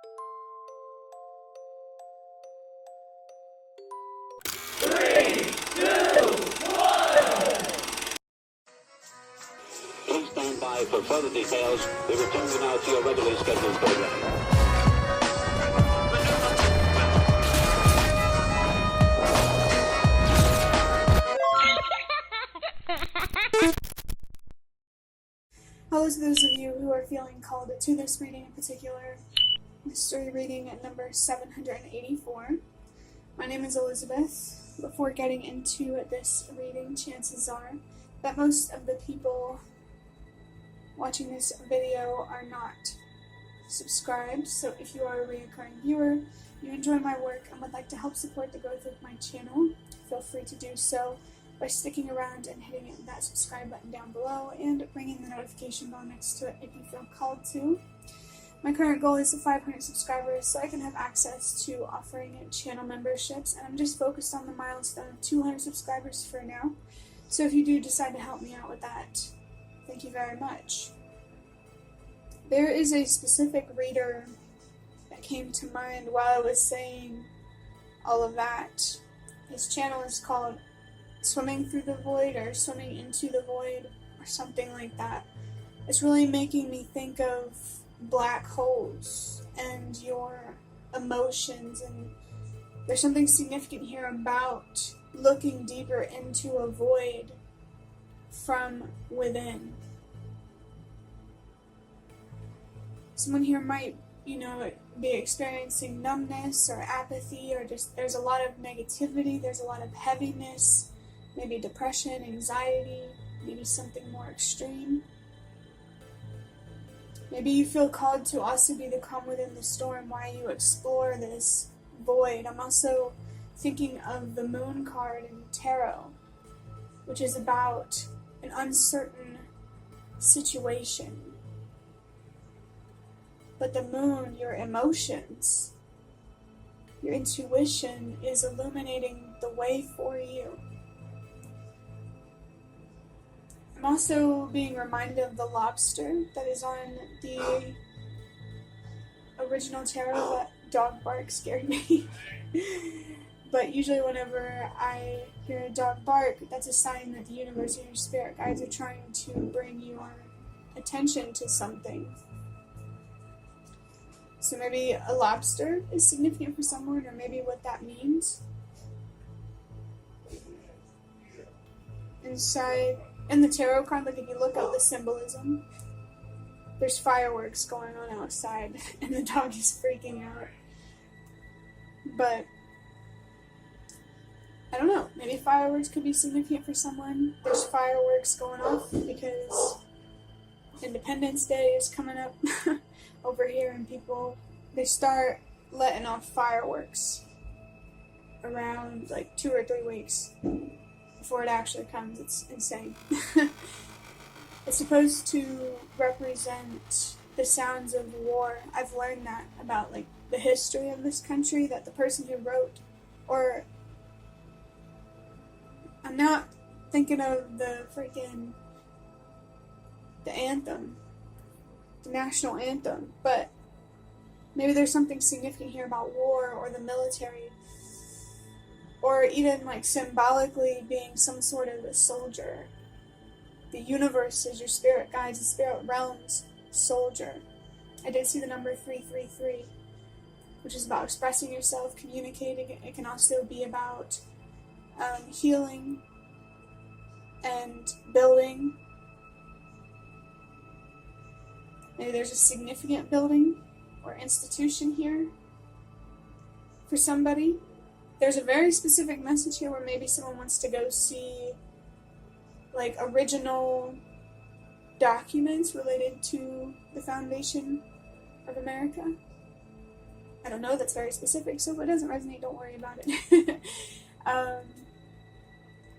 Please stand by for further details. We return you now to your regularly scheduled program. Hello to those of you who are feeling called to this reading in particular, mystery reading at number 784. My name is Elizabeth. Before getting into this reading, chances are that most of the people watching this video are not subscribed, so if you are a recurring viewer, you enjoy my work and would like to help support the growth of my channel, feel free to do so by sticking around and hitting that subscribe button down below and ringing the notification bell next to it if you feel called to. My current goal is 500 subscribers so I can have access to offering channel memberships, and I'm just focused on the milestone of 200 subscribers for now. So if you do decide to help me out with that, thank you very much. There is a specific reader that came to mind while I was saying all of that. His channel is called Swimming Through the Void or Swimming Into the Void or something like that. It's really making me think of black holes and your emotions, and there's something significant here about looking deeper into a void from within. Someone here might, be experiencing numbness or apathy, or just there's a lot of negativity, there's a lot of heaviness, maybe depression, anxiety, maybe something more extreme. Maybe you feel called to also be the calm within the storm while you explore this void. I'm also thinking of the moon card in tarot, which is about an uncertain situation. But the moon, your emotions, your intuition is illuminating the way for you. I'm also being reminded of the lobster that is on the original tarot. That dog bark scared me. But usually whenever I hear a dog bark, that's a sign that the universe and your spirit guides are trying to bring your attention to something. So maybe a lobster is significant for someone, or maybe what that means. Inside, in the tarot card, like if you look at the symbolism, there's fireworks going on outside, and the dog is freaking out. But I don't know, maybe fireworks could be significant for someone. There's fireworks going off because Independence Day is coming up over here, and people, they start letting off fireworks around like 2 or 3 weeks before it actually comes. It's insane. It's supposed to represent the sounds of war. I've learned that about like the history of this country, that the person who wrote, or I'm not thinking of the anthem, the national anthem, but maybe there's something significant here about war or the military, or even like symbolically being some sort of a soldier. The universe is your spirit guides, the spirit realm's soldier. I did see the number 333, which is about expressing yourself, communicating. It can also be about healing and building. Maybe there's a significant building or institution here for somebody. There's a very specific message here where maybe someone wants to go see like original documents related to the foundation of America. I don't know, that's very specific, so if it doesn't resonate, don't worry about it.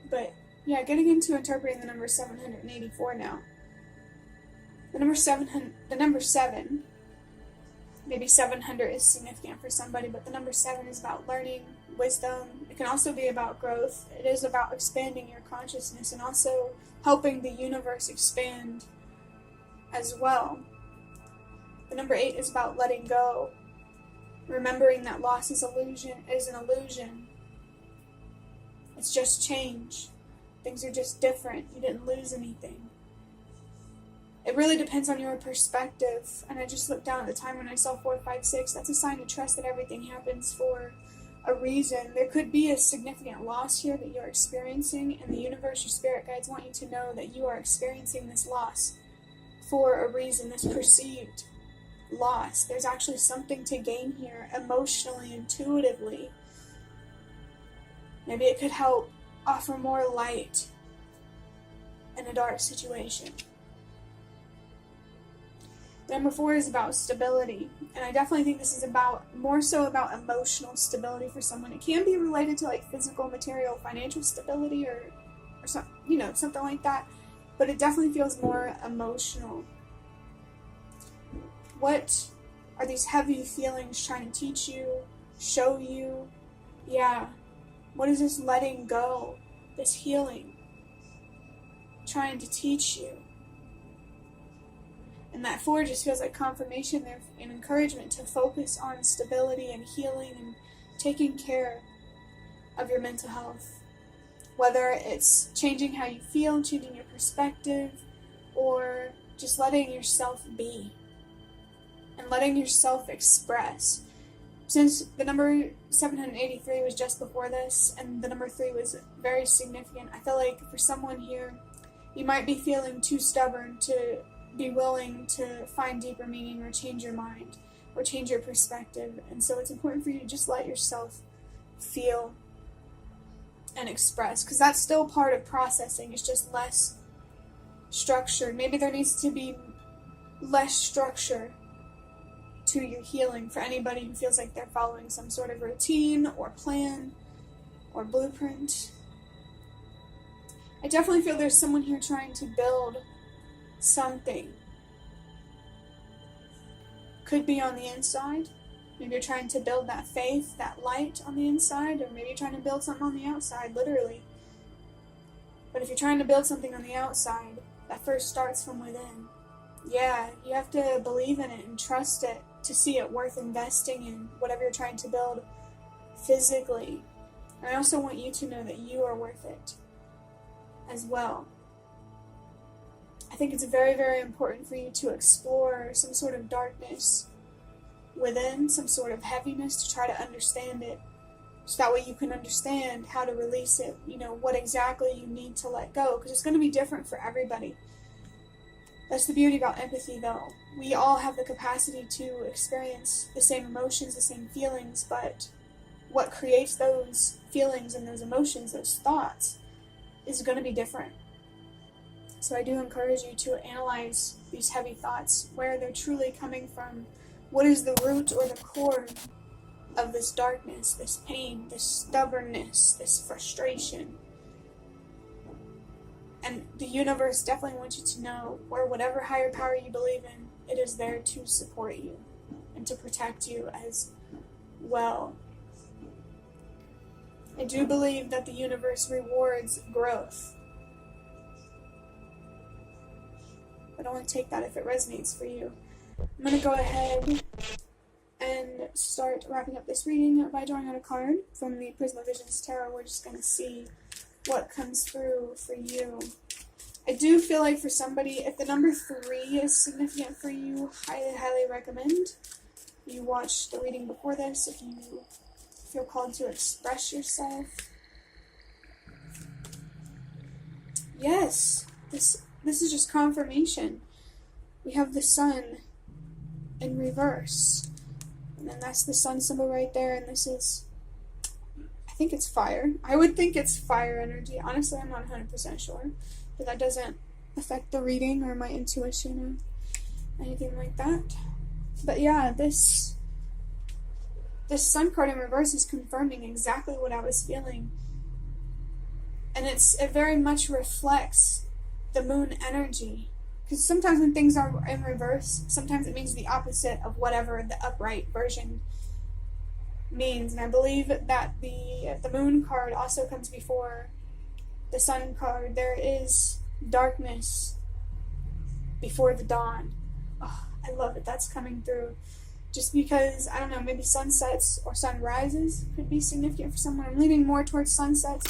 But yeah, getting into interpreting the number 784 now. The number 7, maybe 700 is significant for somebody, but the number 7 is about learning, wisdom. It can also be about growth. It is about expanding your consciousness and also helping the universe expand as well. The number 8 is about letting go Remembering that loss is an illusion. It's just change. Things are just different. You didn't lose anything. It really depends on your perspective. And I just looked down at the time when I saw 456. That's a sign to trust that everything happens for a reason. There could be a significant loss here that you're experiencing, and the universe, your spirit guides want you to know that you are experiencing this loss for a reason, this perceived loss. There's actually something to gain here emotionally, intuitively. Maybe it could help offer more light in a dark situation. Number 4 is about stability, and I definitely think this is more so about emotional stability for someone. It can be related to like physical, material, financial stability or something like that, but it definitely feels more emotional. What are these heavy feelings trying to teach you, show you? Yeah, what is this letting go, this healing, trying to teach you? And that 4 just feels like confirmation there and encouragement to focus on stability and healing and taking care of your mental health. Whether it's changing how you feel, changing your perspective, or just letting yourself be and letting yourself express. Since the number 783 was just before this and the number 3 was very significant, I feel like for someone here, you might be feeling too stubborn to be willing to find deeper meaning or change your mind or change your perspective. And so it's important for you to just let yourself feel and express, because that's still part of processing. It's just less structured. Maybe there needs to be less structure to your healing for anybody who feels like they're following some sort of routine or plan or blueprint. I definitely feel there's someone here trying to build something. Could be on the inside. Maybe you're trying to build that faith, that light on the inside, or maybe you're trying to build something on the outside, literally. But if you're trying to build something on the outside, that first starts from within. Yeah, you have to believe in it and trust it to see it worth investing in, whatever you're trying to build physically. And I also want you to know that you are worth it as well. I think it's very, very important for you to explore some sort of darkness within, some sort of heaviness, to try to understand it. So that way you can understand how to release it, what exactly you need to let go, because it's going to be different for everybody. That's the beauty about empathy, though. We all have the capacity to experience the same emotions, the same feelings, but what creates those feelings and those emotions, those thoughts, is going to be different. So I do encourage you to analyze these heavy thoughts, where they're truly coming from. What is the root or the core of this darkness, this pain, this stubbornness, this frustration? And the universe definitely wants you to know, where whatever higher power you believe in, it is there to support you and to protect you as well. I do believe that the universe rewards growth. But only take that if it resonates for you. I'm going to go ahead and start wrapping up this reading by drawing out a card from the Prism of Visions Tarot. We're just going to see what comes through for you. I do feel like for somebody, if the number 3 is significant for you, highly, highly recommend you watch the reading before this if you feel called to express yourself. Yes, this is just confirmation. We have the sun in reverse, and then that's the sun symbol right there, and this is, I think it's fire. I would think it's fire energy. Honestly, I'm not 100% sure, but that doesn't affect the reading or my intuition or anything like that. But yeah, this sun card in reverse is confirming exactly what I was feeling, and it very much reflects the moon energy. Because sometimes when things are in reverse, sometimes it means the opposite of whatever the upright version means. And I believe that the moon card also comes before the sun card. There is darkness before the dawn. Oh, I love it. That's coming through. just because, I don't know, maybe sunsets or sunrises could be significant for someone. I'm leaning more towards sunsets.